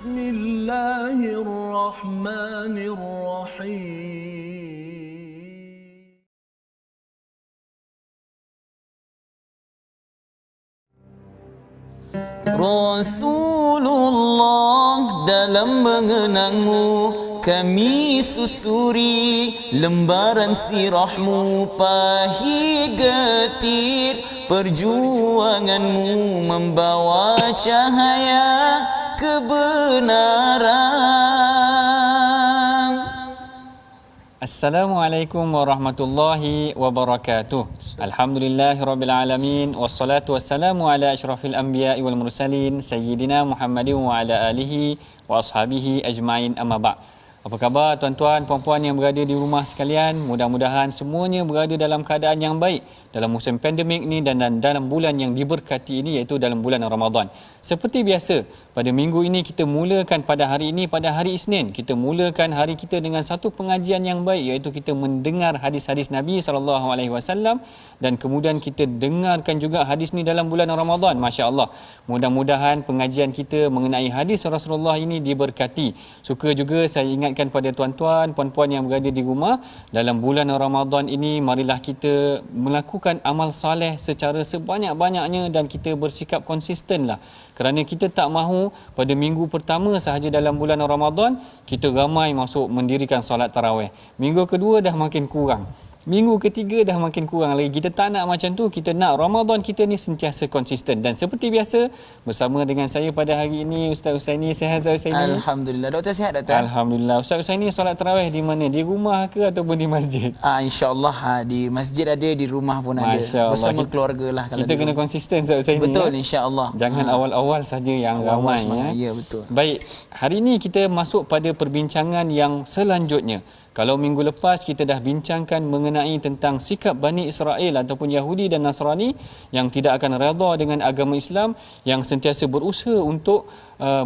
بسم الله الرحمن الرحيم Rasulullah dalam mengenangmu kami susuri lembaran sirahmu, pahit getir perjuanganmu membawa cahaya kebenaran. Assalamualaikum warahmatullahi wabarakatuh. Alhamdulillahirabbil alamin wassalatu wassalamu ala asyrafil anbiya'i wal mursalin sayyidina Muhammadin wa ala alihi wa ashabihi ajmain, amma ba'd. Apa khabar tuan-tuan puan-puan yang berada di rumah sekalian? Mudah-mudahan semuanya berada dalam keadaan yang baik dalam musim pandemik ni dan dalam bulan yang diberkati ini, iaitu dalam bulan Ramadan. Seperti biasa, pada minggu ini kita mulakan pada hari ini, pada hari Isnin, kita mulakan hari kita dengan satu pengajian yang baik, iaitu kita mendengar hadis-hadis Nabi SAW, dan kemudian kita dengarkan juga hadis ni dalam bulan Ramadan. Masya-Allah. Mudah-mudahan pengajian kita mengenai hadis Rasulullah ini diberkati. Suka juga saya ingatkan pada tuan-tuan, puan-puan yang berada di rumah, dalam bulan Ramadan ini marilah kita melakukan amal soleh secara sebanyak-banyaknya dan kita bersikap konsistenlah. Kerana kita tak mahu pada minggu pertama sahaja dalam bulan Ramadan kita ramai masuk mendirikan solat tarawih. Minggu kedua dah makin kurang. Minggu ketiga dah makin kurang lagi. Kita tak nak macam tu. Kita nak Ramadan kita ni sentiasa konsisten. Dan seperti biasa, bersama dengan saya pada hari ini Ustaz Husaini. Sihat Ustaz Husaini? Alhamdulillah. Doktor sihat, Doktor? Alhamdulillah. Ustaz Husaini solat tarawih di mana? Di rumah ke ataupun di masjid? InsyaAllah di masjid ada, di rumah pun ada. Bersama keluarga lah. Kalau kita kena konsisten Ustaz Husaini. Betul, insyaAllah. Jangan awal-awal saja yang ramai. Ya, betul. Baik, hari ini kita masuk pada perbincangan yang selanjutnya. Kalau minggu lepas kita dah bincangkan mengenai tentang sikap Bani Israel ataupun Yahudi dan Nasrani yang tidak akan redha dengan agama Islam, yang sentiasa berusaha untuk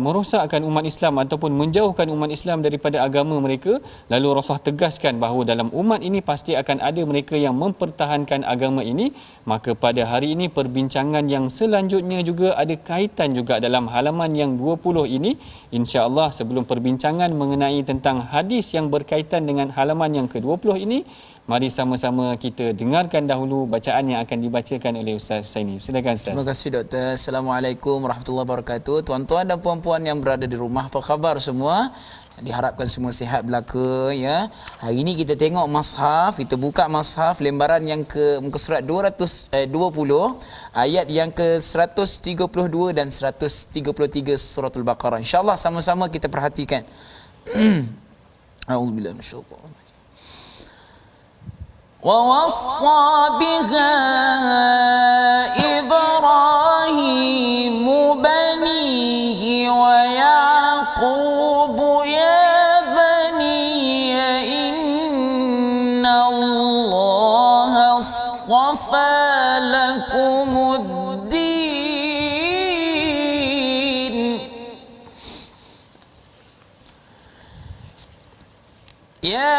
merosakkan umat Islam ataupun menjauhkan umat Islam daripada agama mereka. Lalu Rasulullah tegaskan bahawa dalam umat ini pasti akan ada mereka yang mempertahankan agama ini. Maka pada hari ini perbincangan yang selanjutnya juga ada kaitan juga dalam halaman yang 20 ini. InsyaAllah sebelum perbincangan mengenai tentang hadis yang berkaitan dengan halaman yang ke-20 ini, mari sama-sama kita dengarkan dahulu bacaan yang akan dibacakan oleh Ustaz Husaini. Silakan Ustaz. Terima kasih Doktor. Assalamualaikum warahmatullahi wabarakatuh. Tuan-tuan dan puan-puan yang berada di rumah, apa khabar semua? Diharapkan semua sihat belaka ya. Hari ini kita tengok mushaf, kita buka mushaf lembaran yang ke muka surat 220 ayat yang ke 132 dan 133 suratul Baqarah. Insya-Allah sama-sama kita perhatikan. A'udzubillahi minasyaitanir ووصى بها إبراهيم بنيه ويعقوب يا بني إن الله اصطفى لكم الدين يا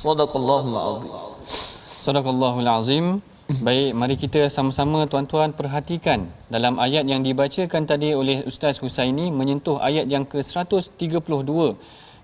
Sadaqallahul azim. Sadaqallahul azim. Baik, mari kita sama-sama tuan-tuan perhatikan dalam ayat yang dibacakan tadi oleh Ustaz Husaini menyentuh ayat yang ke-132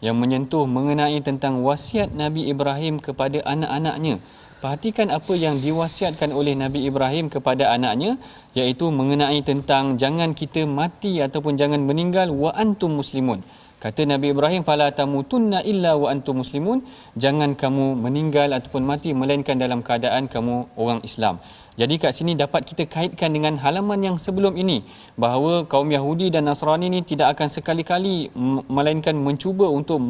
yang menyentuh mengenai tentang wasiat Nabi Ibrahim kepada anak-anaknya. Perhatikan apa yang diwasiatkan oleh Nabi Ibrahim kepada anaknya, iaitu mengenai tentang jangan kita mati ataupun jangan meninggal wa antum muslimun. Kata Nabi Ibrahim, fala tamutunna illa wa antum muslimun, jangan kamu meninggal ataupun mati melainkan dalam keadaan kamu orang Islam. Jadi kat sini dapat kita kaitkan dengan halaman yang sebelum ini, bahawa kaum Yahudi dan Nasrani ini tidak akan sekali-kali melainkan mencuba untuk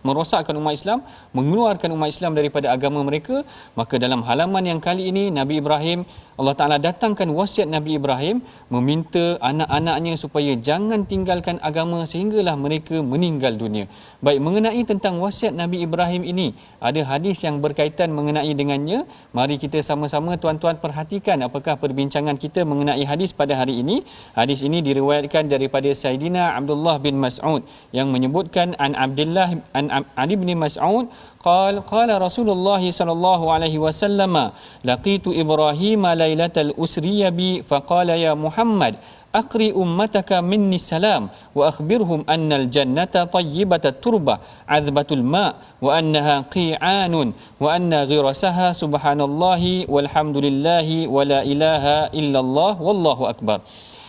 merosakkan umat Islam, mengeluarkan umat Islam daripada agama mereka. Maka dalam halaman yang kali ini Nabi Ibrahim, Allah Ta'ala datangkan wasiat Nabi Ibrahim meminta anak-anaknya supaya jangan tinggalkan agama sehinggalah mereka meninggal dunia. Baik, mengenai tentang wasiat Nabi Ibrahim ini, ada hadis yang berkaitan mengenai dengannya. Mari kita sama-sama tuan-tuan perhatikan apakah perbincangan kita mengenai hadis pada hari ini. Hadis ini diriwayatkan daripada Sayyidina Abdullah bin Mas'ud yang menyebutkan an Abdullah an Ali bin Mas'ud qala Rasulullah sallallahu alaihi wasallam laqitu Ibrahim lailatal usriya bi faqala ya Muhammad aqri ummataka minni salam wa akhbirhum annal jannata tayyibatat turba azbatul ma wa annaha qi'anun wa anna ghirasaha subhanallahi walhamdulillahi wa la ilaha illallah wallahu akbar.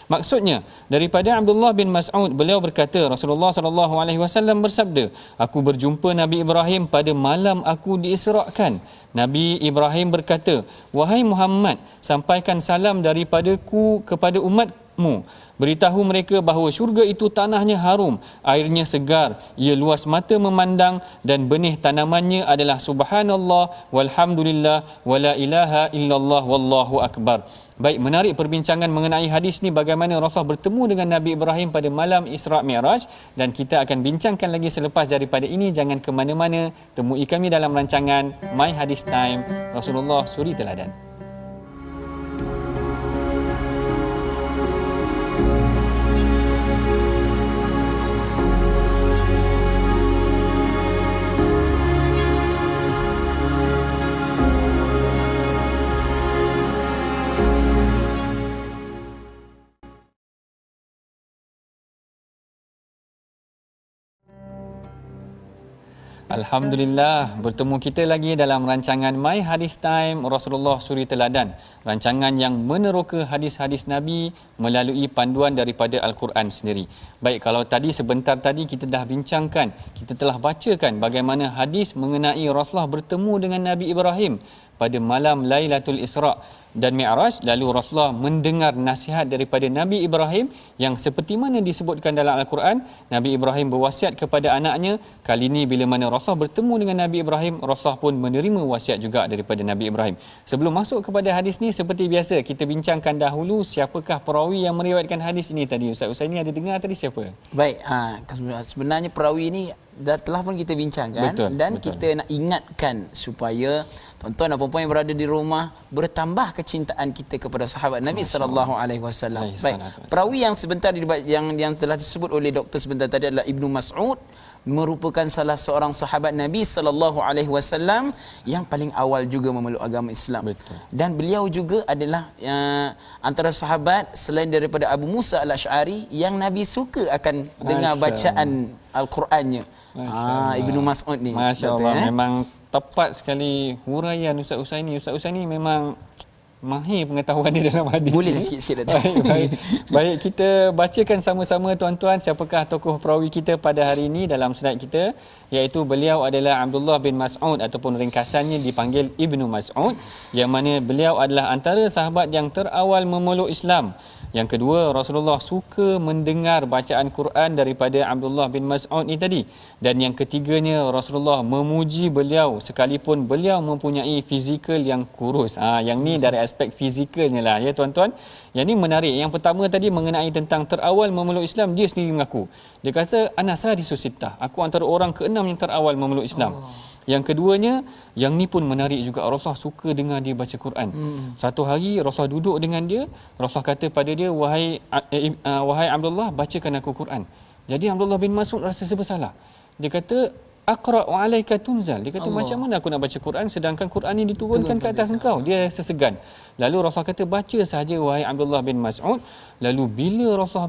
Maksudnya daripada Abdullah bin Mas'ud, beliau berkata Rasulullah sallallahu alaihi wasallam bersabda, aku berjumpa Nabi Ibrahim pada malam aku diisrakan. Nabi Ibrahim berkata, wahai Muhammad, sampaikan salam daripadaku kepada umatmu. Beritahu mereka bahawa syurga itu tanahnya harum, airnya segar, ia luas mata memandang dan benih tanamannya adalah subhanallah walhamdulillah wala ilaha illallah wallahu akbar. Baik, menarik perbincangan mengenai hadis ni, bagaimana Rasulullah bertemu dengan Nabi Ibrahim pada malam Isra' Mi'raj, dan kita akan bincangkan lagi selepas daripada ini. Jangan ke mana-mana, temui kami dalam rancangan My Hadis Time Rasulullah Suri Teladan. Alhamdulillah, bertemu kita lagi dalam rancangan My Hadis Time Rasulullah Suri Teladan. Rancangan yang meneroka hadis-hadis Nabi melalui panduan daripada Al-Quran sendiri. Baik, kalau tadi sebentar tadi kita dah bincangkan, kita telah bacakan bagaimana hadis mengenai Rasulullah bertemu dengan Nabi Ibrahim pada malam Lailatul Isra' dan Mi'raj. Lalu Rasulullah mendengar nasihat daripada Nabi Ibrahim yang seperti mana disebutkan dalam Al-Quran. Nabi Ibrahim berwasiat kepada anaknya. Kali ini bila mana Rasulullah bertemu dengan Nabi Ibrahim, Rasulullah pun menerima wasiat juga daripada Nabi Ibrahim. Sebelum masuk kepada hadis ni, seperti biasa kita bincangkan dahulu siapakah perawi yang meriwayatkan hadis ini tadi. Ustaz Husaini ada dengar tadi siapa? Baik, sebenarnya perawi ini telah pun kita bincangkan. Betul. Kita nak ingatkan supaya tuan-tuan dan puan-puan yang berada di rumah bertambah kecintaan kita kepada sahabat Nabi sallallahu alaihi wasallam. Baik, perawi yang sebentar yang telah disebut oleh doktor sebentar tadi adalah Ibnu Mas'ud, merupakan salah seorang sahabat Nabi sallallahu alaihi wasallam yang paling awal juga memeluk agama Islam. Betul. Dan beliau juga adalah antara sahabat selain daripada Abu Musa Al-Asy'ari yang Nabi suka akan dengar bacaan Al-Qurannya. Ibnu Mas'ud ni. Masya-Allah, memang tepat sekali huraian Ustaz Husaini. Ustaz Husaini memang mahir pengetahuan dia dalam hadis. Bolehlah sikit-sikit. Baik, kita bacakan sama-sama tuan-tuan siapakah tokoh perawi kita pada hari ini dalam slide kita, iaitu beliau adalah Abdullah bin Mas'ud ataupun ringkasannya dipanggil Ibnu Mas'ud, yang mana beliau adalah antara sahabat yang terawal memeluk Islam. Yang kedua, Rasulullah suka mendengar bacaan Quran daripada Abdullah bin Mas'ud ni tadi. Dan yang ketiganya, Rasulullah memuji beliau sekalipun beliau mempunyai fizikal yang kurus. Yang ni dari aspek fizikalnya lah ya tuan-tuan. Yang ni menarik. Yang pertama tadi mengenai tentang terawal memeluk Islam, dia sendiri mengaku. Dia kata, ana sadisu sittah, aku antara orang ke-6 yang terawal memeluk Islam. Yang keduanya, yang ni pun menarik juga, Rasulullah suka dengar dia baca Quran. Satu hari Rasulullah duduk dengan dia, Rasulullah kata pada dia, wahai Abdullah, bacakan aku Quran. Jadi Abdullah bin Mas'ud rasa serba salah. Dia kata, aqra wa alayka tunzal. Dia kata macam mana aku nak baca Quran sedangkan Quran ini diturunkan ke atas engkau? Dia sesegan. Lalu Rasulullah kata baca saja wahai Abdullah bin Mas'ud. Lalu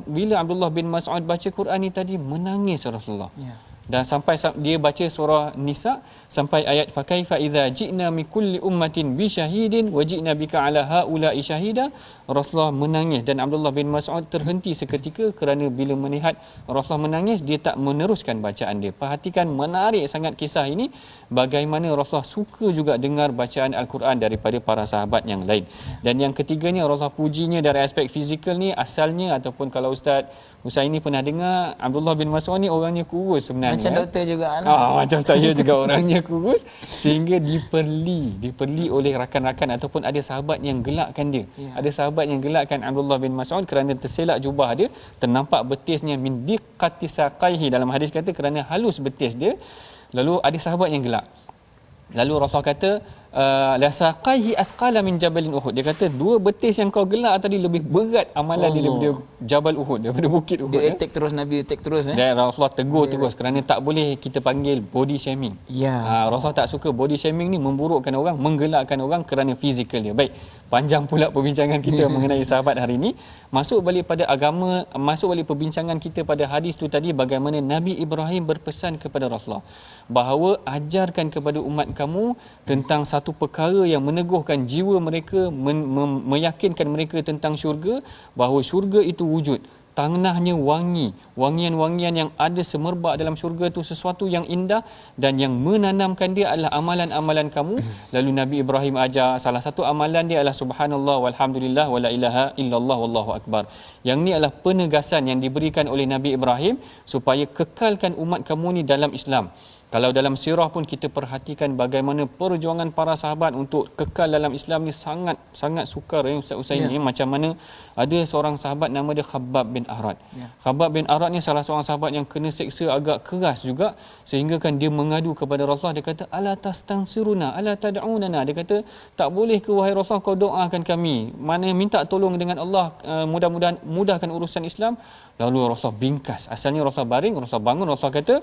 bila Abdullah bin Mas'ud baca Quran ini tadi menangis Rasulullah. Ya. Dan sampai dia baca surah Nisa sampai ayat fa kaifa idza ji'na min kulli ummatin bi syahidin wa ji'na bika ala haula'i syahida. Rasulullah menangis dan Abdullah bin Mas'ud terhenti seketika kerana bila melihat Rasulullah menangis dia tak meneruskan bacaan dia. Perhatikan menarik sangat kisah ini, bagaimana Rasulullah suka juga dengar bacaan Al-Quran daripada para sahabat yang lain. Dan yang ketiganya Rasulullah pujinya dari aspek fizikal ni asalnya, ataupun kalau Ustaz Husaini pernah dengar, Abdullah bin Mas'ud ni orangnya kurus sebenarnya. Macam doktor juga macam saya juga orangnya kurus sehingga diperli oleh rakan-rakan ataupun ada sahabat yang gelakkan dia. Ya. Ada sahabat yang gelakkan Abdullah bin Mas'ud kerana terselak jubah dia, ternampak betisnya min diqqati saqaihi, dalam hadis kata kerana halus betis dia. Lalu ada sahabat yang gelak. Lalu Rasulullah kata la saqaihi asqala min jabalin Uhud. Dia kata dua betis yang kau gelak tadi lebih berat amalan dia daripada Jabal Uhud, daripada bukit Uhud. Dia attack terus, Nabi attack terus Dan Rasulullah tegur terus kerana tak boleh kita panggil body shaming. Ya. Rasulullah tak suka body shaming ni, memburukkan orang, menggelakkan orang kerana fizikal dia. Baik, panjang pula perbincangan kita mengenai sahabat hari ini. Masuk balik pada agama, masuk balik perbincangan kita pada hadis tu tadi, bagaimana Nabi Ibrahim berpesan kepada Rasulullah bahawa ajarkan kepada umat kamu tentang satu perkara yang meneguhkan jiwa mereka, meyakinkan mereka tentang syurga, bahawa syurga itu wujud. Tanahnya wangi, wangian-wangian yang ada semerbak dalam syurga itu sesuatu yang indah, dan yang menanamkan dia adalah amalan-amalan kamu. Lalu Nabi Ibrahim ajar salah satu amalan dia adalah subhanallah walhamdulillah wala ilaha illallah wallahu akbar. Yang ni adalah penegasan yang diberikan oleh Nabi Ibrahim supaya kekalkan umat kamu ni dalam Islam. Kalau dalam sirah pun kita perhatikan bagaimana perjuangan para sahabat untuk kekal dalam Islam ni sangat sukar Ustaz Husaini. Ya. Macam mana ada seorang sahabat nama dia Khabbab bin Arad. Ya. Khabbab bin Arad ni salah seorang sahabat yang kena seksa agak keras juga, sehingga kan dia mengadu kepada Rasulullah. Dia kata ala tastansiruna ala tad'unana. Dia kata tak boleh ke wahai Rasulullah kau doakan kami, mana minta tolong dengan Allah, mudah-mudahan mudahkan urusan Islam. Lalu Rasulullah bingkas. Asalnya Rasulullah baring, Rasulullah bangun, Rasulullah kata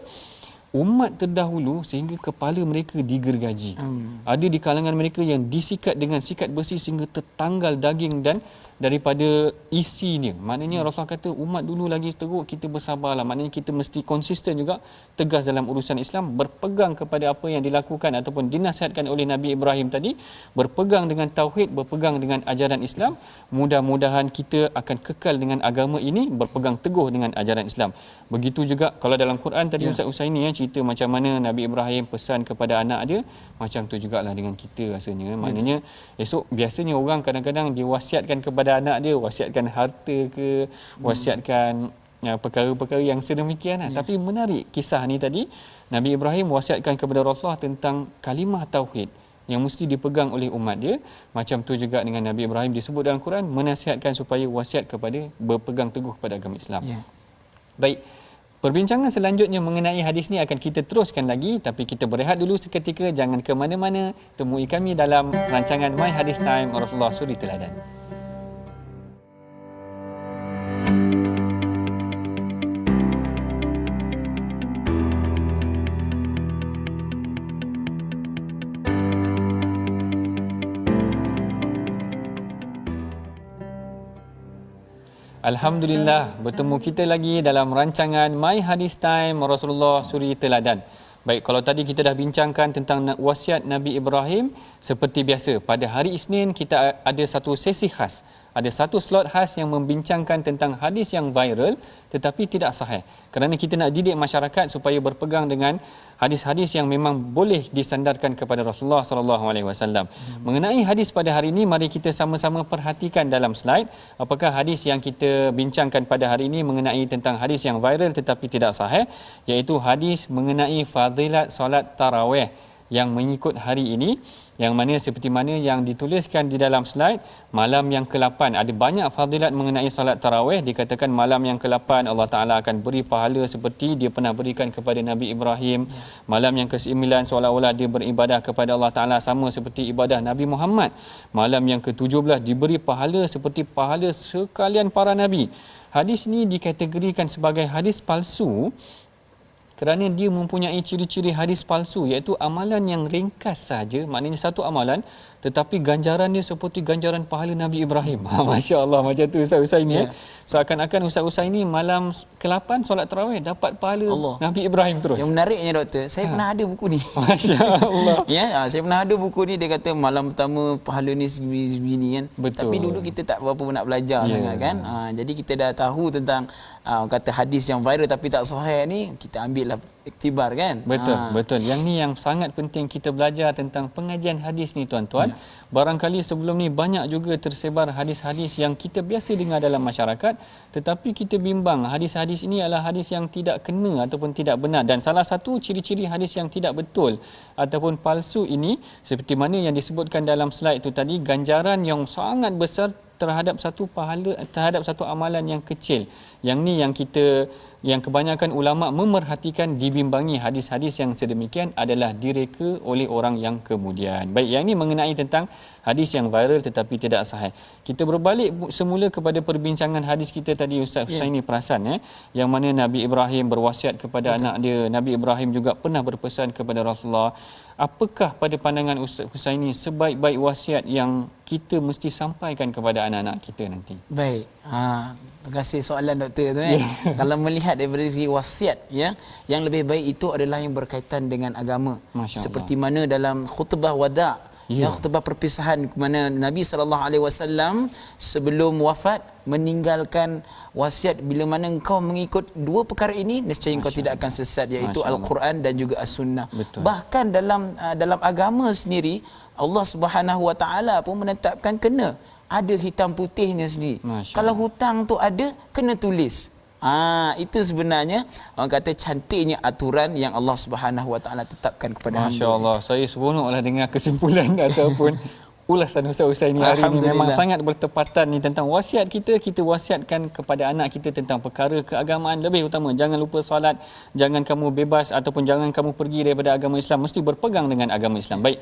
umat terdahulu sehingga kepala mereka digergaji. Ada di kalangan mereka yang disikat dengan sikat besi sehingga tertanggal daging dan daripada isinya. Maknanya Rasulullah kata umat dulu lagi teruk, kita bersabarlah. Maknanya kita mesti konsisten juga, tegas dalam urusan Islam, berpegang kepada apa yang dilakukan ataupun dinasihatkan oleh Nabi Ibrahim tadi, berpegang dengan tauhid, berpegang dengan ajaran Islam. Mudah-mudahan kita akan kekal dengan agama ini, berpegang teguh dengan ajaran Islam. Begitu juga kalau dalam Quran tadi Ustaz Husaini cerita macam mana Nabi Ibrahim pesan kepada anak dia, macam tu jugalah dengan kita rasanya. Maknanya esok biasanya orang kadang-kadang dia wasiatkan kepada anak dia, wasiatkan harta ke, wasiatkan perkara-perkara yang sedemikian. Tapi menarik kisah ni tadi, Nabi Ibrahim wasiatkan kepada Rasulullah tentang kalimah tauhid yang mesti dipegang oleh umat dia. Macam tu juga dengan Nabi Ibrahim disebut dalam Quran, menasihatkan supaya wasiat kepada berpegang teguh pada agama Islam. Baik, perbincangan selanjutnya mengenai hadis ni akan kita teruskan lagi, tapi kita berehat dulu seketika. Jangan ke mana-mana, temui kami dalam rancangan My Hadis Time Rasulullah Suri Teladan. Alhamdulillah, bertemu kita lagi dalam rancangan My Hadis Time Rasulullah Suri Teladan. Baik, kalau tadi kita dah bincangkan tentang wasiat Nabi Ibrahim, seperti biasa pada hari Isnin kita ada satu sesi khas. Ada satu slot khas yang membincangkan tentang hadis yang viral tetapi tidak sahih. Kerana kita nak didik masyarakat supaya berpegang dengan hadis-hadis yang memang boleh disandarkan kepada Rasulullah sallallahu alaihi wasallam. Mengenai hadis pada hari ini, mari kita sama-sama perhatikan dalam slide apakah hadis yang kita bincangkan pada hari ini mengenai tentang hadis yang viral tetapi tidak sahih, iaitu hadis mengenai fadilat solat tarawih yang mengikut hari ini, yang mana seperti mana yang dituliskan di dalam slide, malam yang ke-8 ada banyak fadilat mengenai salat tarawih. Dikatakan malam yang ke-8 Allah Taala akan beri pahala seperti dia pernah berikan kepada Nabi Ibrahim. Malam yang ke-9 seolah-olah dia beribadah kepada Allah Taala sama seperti ibadah Nabi Muhammad. Malam yang ke-17 diberi pahala seperti pahala sekalian para nabi. Hadis ini dikategorikan sebagai hadis palsu kerana dia mempunyai ciri-ciri hadis palsu, iaitu amalan yang ringkas saja, maknanya satu amalan tetapi ganjaran dia seperti ganjaran pahala Nabi Ibrahim. Masya Allah, macam tu Ustaz Usaini. Seakan-akan Ustaz Usaini malam ke-8 solat tarawih dapat pahala Allah. Nabi Ibrahim terus. Yang menariknya doktor, saya pernah ada buku ni. Masya Allah. Saya pernah ada buku ni, dia kata malam pertama pahala ni segini kan. Betul. Tapi dulu kita tak berapa nak belajar sangat kan. Jadi kita dah tahu tentang kata hadis yang viral tapi tak sahih ni, kita ambil lah iktibar kan. Betul, betul. Yang ni yang sangat penting kita belajar tentang pengajian hadis ni tuan-tuan. Barangkali sebelum ni banyak juga tersebar hadis-hadis yang kita biasa dengar dalam masyarakat, tetapi kita bimbang hadis-hadis ini adalah hadis yang tidak kena ataupun tidak benar. Dan salah satu ciri-ciri hadis yang tidak betul ataupun palsu ini, seperti mana yang disebutkan dalam slide itu tadi, ganjaran yang sangat besar terhadap satu pahala, terhadap satu amalan yang kecil. Yang ni yang kebanyakan ulama memerhatikan, dibimbangi hadis-hadis yang sedemikian adalah direka oleh orang yang kemudian. Baik, yang ini mengenai tentang hadis yang viral tetapi tidak sahih. Kita berbalik semula kepada perbincangan hadis kita tadi Ustaz Husaini perasan yang mana Nabi Ibrahim berwasiat kepada anak dia. Nabi Ibrahim juga pernah berpesan kepada Rasulullah. Apakah pada pandangan Ustaz Husaini sebaik-baik wasiat yang kita mesti sampaikan kepada anak-anak kita nanti? Baik. Terima kasih soalan doktor tu Kalau melihat daripada segi wasiat yang lebih baik itu adalah yang berkaitan dengan agama. Seperti mana dalam khutbah wada', khutbah perpisahan, mana Nabi SAW sebelum wafat meninggalkan wasiat, bila mana engkau mengikut dua perkara ini nescaya engkau tidak akan sesat, iaitu Al-Quran dan juga As-Sunnah. Bahkan dalam agama sendiri Allah Subhanahu Wa Taala pun menetapkan kena ada hitam putihnya sendiri. Kalau hutang tu ada, kena tulis. Itu sebenarnya orang kata cantiknya aturan yang Allah Subhanahu Wa Taala tetapkan kepada hamba. Masya-Allah, saya seronoklah dengar kesimpulan ataupun ulasan Ustaz Husaini hari ini. Memang sangat bertepatan ni tentang wasiat kita wasiatkan kepada anak kita tentang perkara keagamaan, lebih utama jangan lupa solat, jangan kamu bebas ataupun jangan kamu pergi daripada agama Islam, mesti berpegang dengan agama Islam. Baik,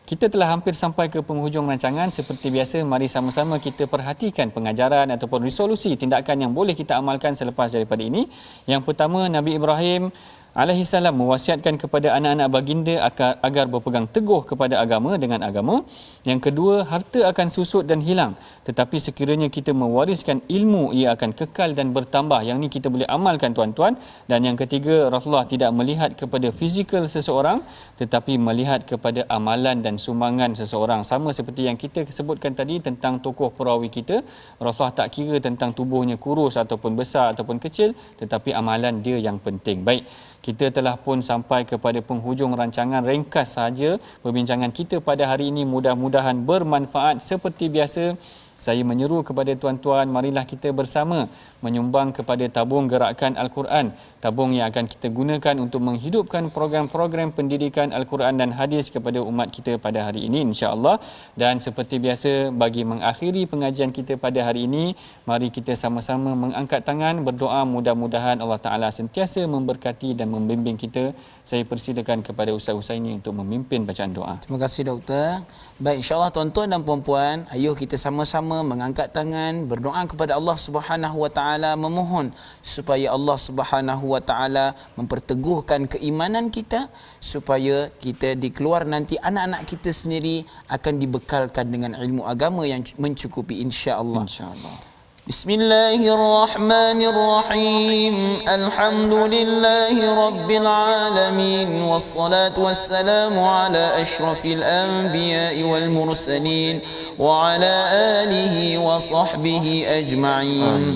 kita telah hampir sampai ke penghujung rancangan. Seperti biasa, mari sama-sama kita perhatikan pengajaran ataupun resolusi tindakan yang boleh kita amalkan selepas daripada ini. Yang pertama, Nabi Ibrahim alaihissalam mewasiatkan kepada anak-anak baginda agar berpegang teguh kepada agama dengan agama. Yang kedua, harta akan susut dan hilang, tetapi sekiranya kita mewariskan ilmu, ia akan kekal dan bertambah. Yang ni kita boleh amalkan tuan-tuan. Dan yang ketiga, Rasulullah tidak melihat kepada fizikal seseorang tetapi melihat kepada amalan dan sumbangan seseorang. Sama seperti yang kita sebutkan tadi tentang tokoh perawi kita, Rasulullah tak kira tentang tubuhnya kurus ataupun besar ataupun kecil, tetapi amalan dia yang penting. Baik, kita telah pun sampai kepada penghujung rancangan. Ringkas saja perbincangan kita pada hari ini, mudah-mudahan bermanfaat. Seperti biasa, saya menyeru kepada tuan-tuan, marilah kita bersama menyumbang kepada tabung gerakan Al-Quran, tabung yang akan kita gunakan untuk menghidupkan program-program pendidikan Al-Quran dan hadis kepada umat kita pada hari ini, insya-Allah. Dan seperti biasa, bagi mengakhiri pengajian kita pada hari ini, mari kita sama-sama mengangkat tangan berdoa, mudah-mudahan Allah Taala sentiasa memberkati dan membimbing kita. Saya persilakan kepada Ustaz Husaini untuk memimpin bacaan doa. Terima kasih doktor. Baik, insya-Allah tuan-tuan dan puan-puan, ayuh kita sama-sama mengangkat tangan berdoa kepada Allah Subhanahu Wa Taala, memohon supaya Allah Subhanahu Wa Taala memperteguhkan keimanan kita, supaya kita di keluar nanti anak-anak kita sendiri akan dibekalkan dengan ilmu agama yang mencukupi, insya-Allah. Insya-Allah. Bismillahirrahmanirrahim. Alhamdulillahi rabbil alamin, wassalatu wassalamu ala asyrafil anbiya'i wal mursalin wa ala alihi wa sahbihi ajma'in.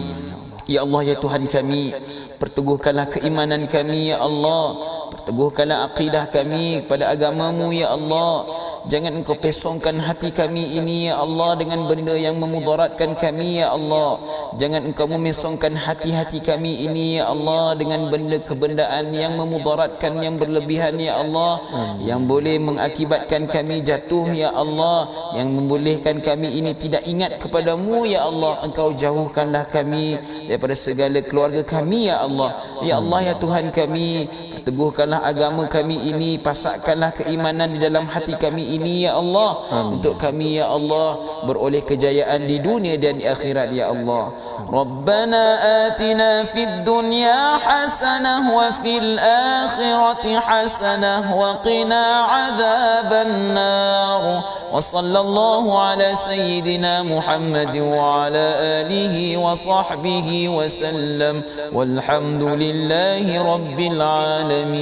Ya Allah, ya Tuhan kami, perteguhkanlah keimanan kami ya Allah, perteguhkanlah akidah kami kepada agamamu ya Allah. Jangan engkau pesongkan hati kami ini ya Allah dengan benda yang memudaratkan kami ya Allah. Jangan engkau memesongkan hati-hati kami ini ya Allah dengan benda kebendaan yang memudaratkan, yang berlebihan ya Allah, yang boleh mengakibatkan kami jatuh ya Allah, yang membolehkan kami ini tidak ingat kepadamu ya Allah. Engkau jauhkanlah kami daripada segala keluarga kami ya Allah. Ya Allah, ya Tuhan kami, teguhkanlah agama kami ini, pasakkanlah keimanan di dalam hati kami ini ya Allah. Untuk kami ya Allah beroleh kejayaan di dunia dan di akhirat ya Allah. Rabbana atina fid dunya hasanah wa fil akhirati hasanah wa qina adzaban nar. Wa sallallahu ala sayyidina Muhammad wa ala alihi wa sahbihi wa sallam. Walhamdulillahi rabbil alamin.